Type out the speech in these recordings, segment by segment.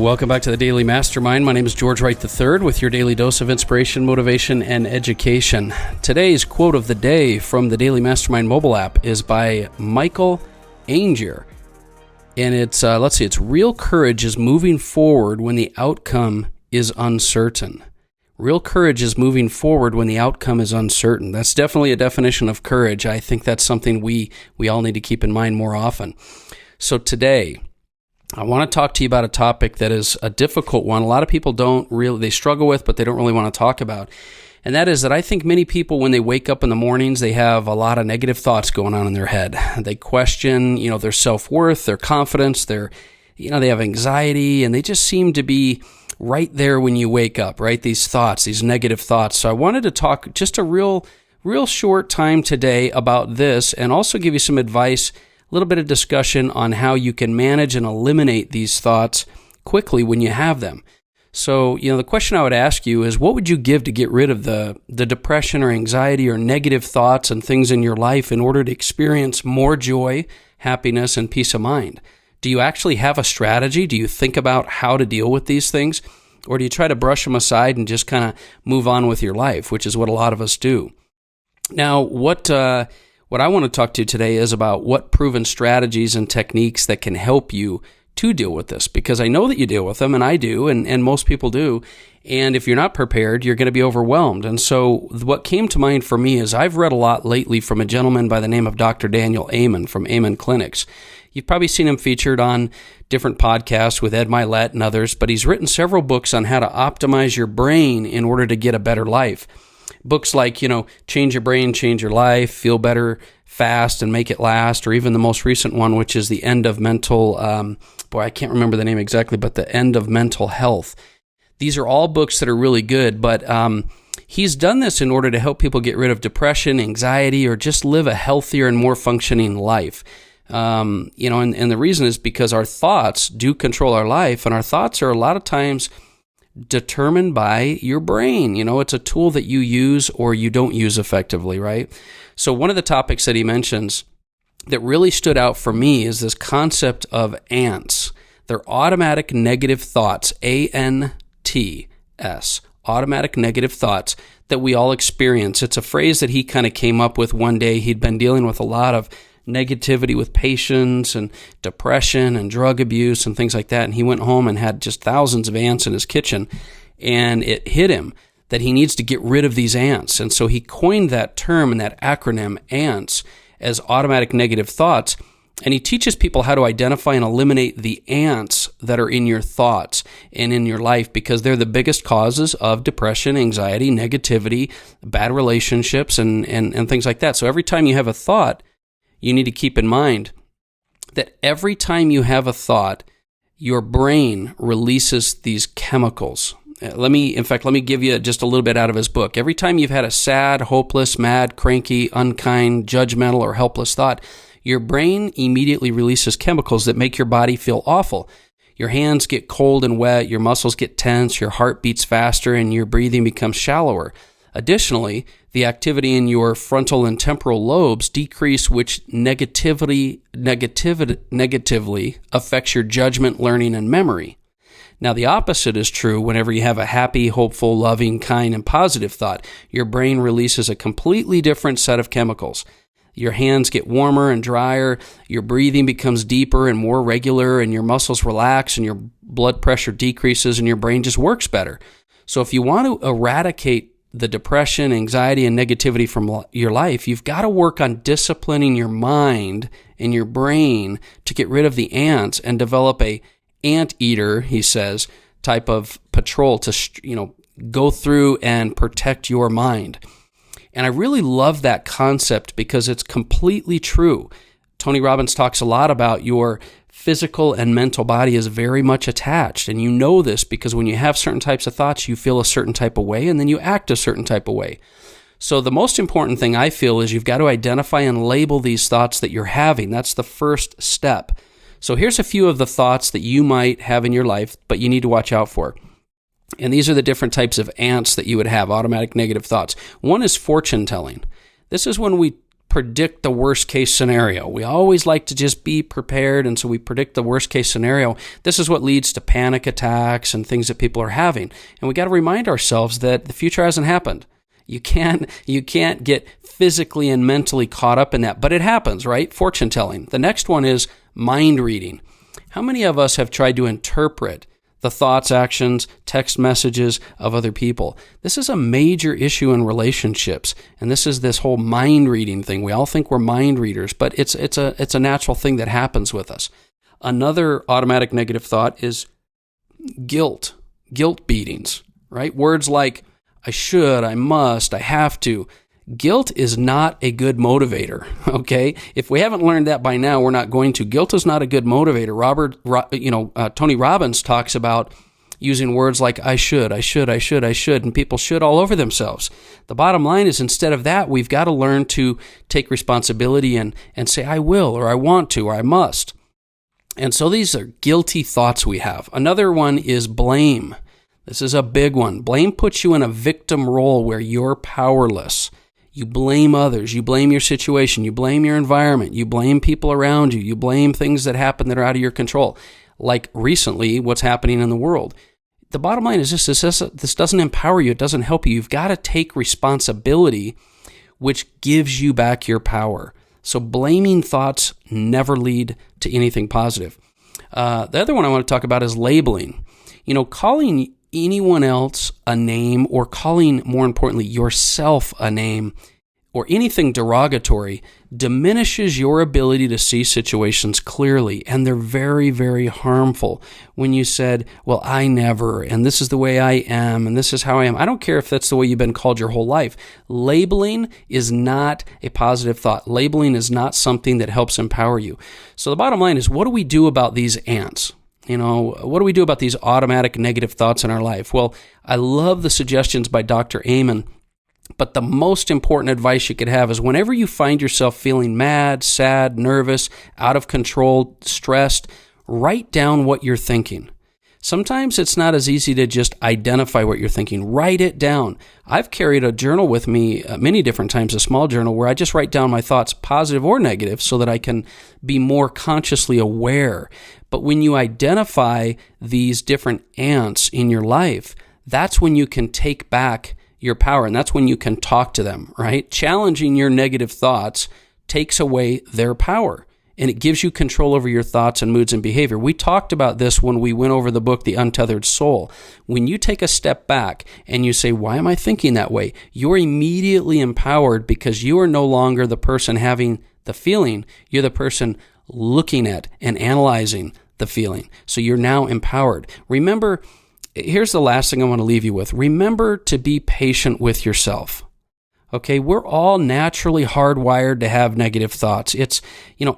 Welcome back to the Daily Mastermind. My name is George Wright III with your daily dose of inspiration, motivation, and education. Today's quote of the day from the Daily Mastermind mobile app is by Michael Angier. And it's, it's real courage is moving forward when the outcome is uncertain. Real courage is moving forward when the outcome is uncertain. That's definitely a definition of courage. I think that's something we all need to keep in mind more often. So today, I want to talk to you about a topic that is a difficult one. A lot of people they struggle with, but they don't really want to talk about. And that is that I think many people, when they wake up in the mornings, they have a lot of negative thoughts going on in their head. They question, their self-worth, their confidence, they have anxiety, and they just seem to be right there when you wake up, right? These thoughts, these negative thoughts. So I wanted to talk just a real short time today about this and also give you some advice, a little bit of discussion on how you can manage and eliminate these thoughts quickly when you have them. So, the question I would ask you is, what would you give to get rid of the depression or anxiety or negative thoughts and things in your life in order to experience more joy, happiness, and peace of mind? Do you actually have a strategy? Do you think about how to deal with these things? Or do you try to brush them aside and just kind of move on with your life, which is what a lot of us do? Now, what I want to talk to you today is about what proven strategies and techniques that can help you to deal with this, because I know that you deal with them, and I do, and most people do. And if you're not prepared, you're going to be overwhelmed. And so what came to mind for me is I've read a lot lately from a gentleman by the name of Dr. Daniel Amen from Amen Clinics. You've probably seen him featured on different podcasts with Ed Milet and others, but he's written several books on how to optimize your brain in order to get a better life. Books like, Change Your Brain, Change Your Life, Feel Better Fast and Make It Last, or even the most recent one, which is The End of Mental, I can't remember the name exactly, but The End of Mental Health. These are all books that are really good, but he's done this in order to help people get rid of depression, anxiety, or just live a healthier and more functioning life. And the reason is because our thoughts do control our life, and our thoughts are a lot of times determined by your brain. It's a tool that you use or you don't use effectively, right? So one of the topics that he mentions that really stood out for me is this concept of ANTs. They're automatic negative thoughts, ANTs, automatic negative thoughts that we all experience. It's a phrase that he kind of came up with one day. He'd been dealing with a lot of negativity with patients and depression and drug abuse and things like that. And he went home and had just thousands of ants in his kitchen. And it hit him that he needs to get rid of these ants. And so he coined that term and that acronym, ANTs, as automatic negative thoughts. And he teaches people how to identify and eliminate the ants that are in your thoughts and in your life, because they're the biggest causes of depression, anxiety, negativity, bad relationships, and things like that. So every time you have a thought, you need to keep in mind that every time you have a thought, your brain releases these chemicals. Let me give you just a little bit out of his book. Every time you've had a sad, hopeless, mad, cranky, unkind, judgmental, or helpless thought, your brain immediately releases chemicals that make your body feel awful. Your hands get cold and wet, your muscles get tense, your heart beats faster, and your breathing becomes shallower. Additionally, the activity in your frontal and temporal lobes decrease, which negatively affects your judgment, learning, and memory. Now, the opposite is true whenever you have a happy, hopeful, loving, kind, and positive thought. Your brain releases a completely different set of chemicals. Your hands get warmer and drier, your breathing becomes deeper and more regular, and your muscles relax, and your blood pressure decreases, and your brain just works better. So if you want to eradicate the depression, anxiety, and negativity from your life, you've got to work on disciplining your mind and your brain to get rid of the ants and develop a ANTeater, he says, type of patrol to, go through and protect your mind. And I really love that concept because it's completely true. Tony Robbins talks a lot about your physical and mental body is very much attached. And you know this because when you have certain types of thoughts, you feel a certain type of way, and then you act a certain type of way. So the most important thing I feel is you've got to identify and label these thoughts that you're having. That's the first step. So here's a few of the thoughts that you might have in your life, but you need to watch out for. And these are the different types of ants that you would have, automatic negative thoughts. One is fortune telling. This is when we predict the worst case scenario. We always like to just be prepared, and so we predict the worst case scenario. This is what leads to panic attacks and things that people are having. And we got to remind ourselves that the future hasn't happened. You can't get physically and mentally caught up in that, but it happens, right? Fortune telling. The next one is mind reading. How many of us have tried to interpret the thoughts, actions, text messages of other people? This is a major issue in relationships, and this is this whole mind reading thing. We all think we're mind readers, but it's a natural thing that happens with us. Another automatic negative thought is guilt beatings, right? Words like I should, I must, I have to. Guilt is not a good motivator, okay? If we haven't learned that by now, we're not going to. Guilt is not a good motivator. Tony Robbins talks about using words like I should, and people should all over themselves. The bottom line is, instead of that, we've got to learn to take responsibility and say I will, or I want to, or I must. And so these are guilty thoughts we have. Another one is blame. This is a big one. Blame puts you in a victim role where you're powerless. You blame others. You blame your situation. You blame your environment. You blame people around you. You blame things that happen that are out of your control. Like recently, what's happening in the world. The bottom line is this doesn't empower you. It doesn't help you. You've got to take responsibility, which gives you back your power. So blaming thoughts never lead to anything positive. The other one I want to talk about is labeling. Calling anyone else a name, or calling, more importantly, yourself a name, or anything derogatory, diminishes your ability to see situations clearly, and they're very, very harmful. When you said, well, I never, and this is the way I am, and this is how I am. I don't care if that's the way you've been called your whole life. Labeling is not a positive thought. Labeling is not something that helps empower you. So the bottom line is, what do we do about these ants? What do we do about these automatic negative thoughts in our life? Well, I love the suggestions by Dr. Amen, but the most important advice you could have is whenever you find yourself feeling mad, sad, nervous, out of control, stressed, write down what you're thinking. Sometimes it's not as easy to just identify what you're thinking. Write it down. I've carried a journal with me many different times, a small journal, where I just write down my thoughts, positive or negative, so that I can be more consciously aware. But when you identify these different ants in your life, that's when you can take back your power, and that's when you can talk to them, right? Challenging your negative thoughts takes away their power, and it gives you control over your thoughts and moods and behavior. We talked about this when we went over the book, The Untethered Soul. When you take a step back and you say, why am I thinking that way? You're immediately empowered, because you are no longer the person having the feeling. You're the person looking at and analyzing the feeling. So you're now empowered. Remember, here's the last thing I want to leave you with. Remember to be patient with yourself. Okay, we're all naturally hardwired to have negative thoughts. It's,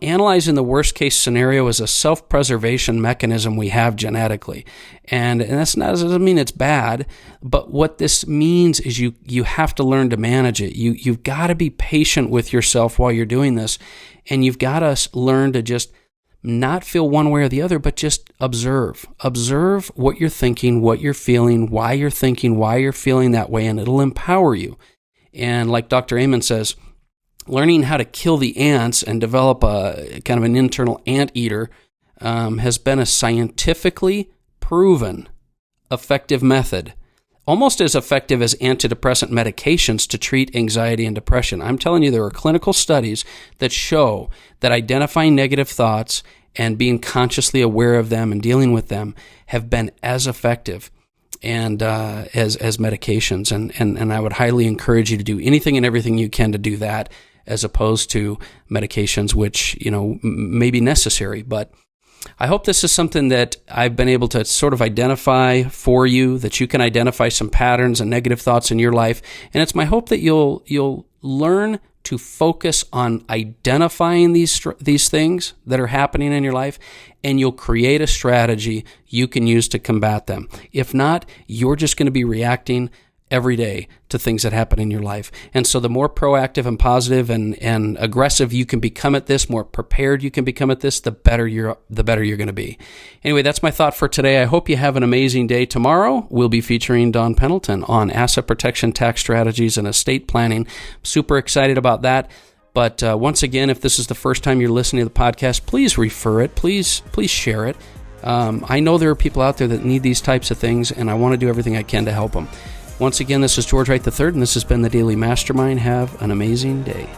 analyzing the worst case scenario is a self-preservation mechanism we have genetically. And that's not, doesn't mean it's bad, but what this means is you have to learn to manage it. You've got to be patient with yourself while you're doing this, and you've got to learn to just not feel one way or the other, but just observe. Observe what you're thinking, what you're feeling, why you're thinking, why you're feeling that way, and it'll empower you. And like Dr. Amen says, learning how to kill the ants and develop a kind of an internal anteater has been a scientifically proven effective method, almost as effective as antidepressant medications to treat anxiety and depression. I'm telling you, there are clinical studies that show that identifying negative thoughts and being consciously aware of them and dealing with them have been as effective and as medications, and I would highly encourage you to do anything and everything you can to do that, as opposed to medications, which may be necessary. But I hope this is something that I've been able to sort of identify for you, that you can identify some patterns and negative thoughts in your life, and it's my hope that you'll learn to focus on identifying these things that are happening in your life, and you'll create a strategy you can use to combat them. If not, you're just going to be reacting every day to things that happen in your life. And so the more proactive and positive and aggressive you can become at this, more prepared you can become at this, the better you're going to be. Anyway, that's my thought for today. I hope you have an amazing day. Tomorrow, we'll be featuring Don Pendleton on asset protection, tax strategies, and estate planning. Super excited about that. But once again, if this is the first time you're listening to the podcast, please refer it. Please share it. I know there are people out there that need these types of things, and I want to do everything I can to help them. Once again, this is George Wright III, and this has been the Daily Mastermind. Have an amazing day.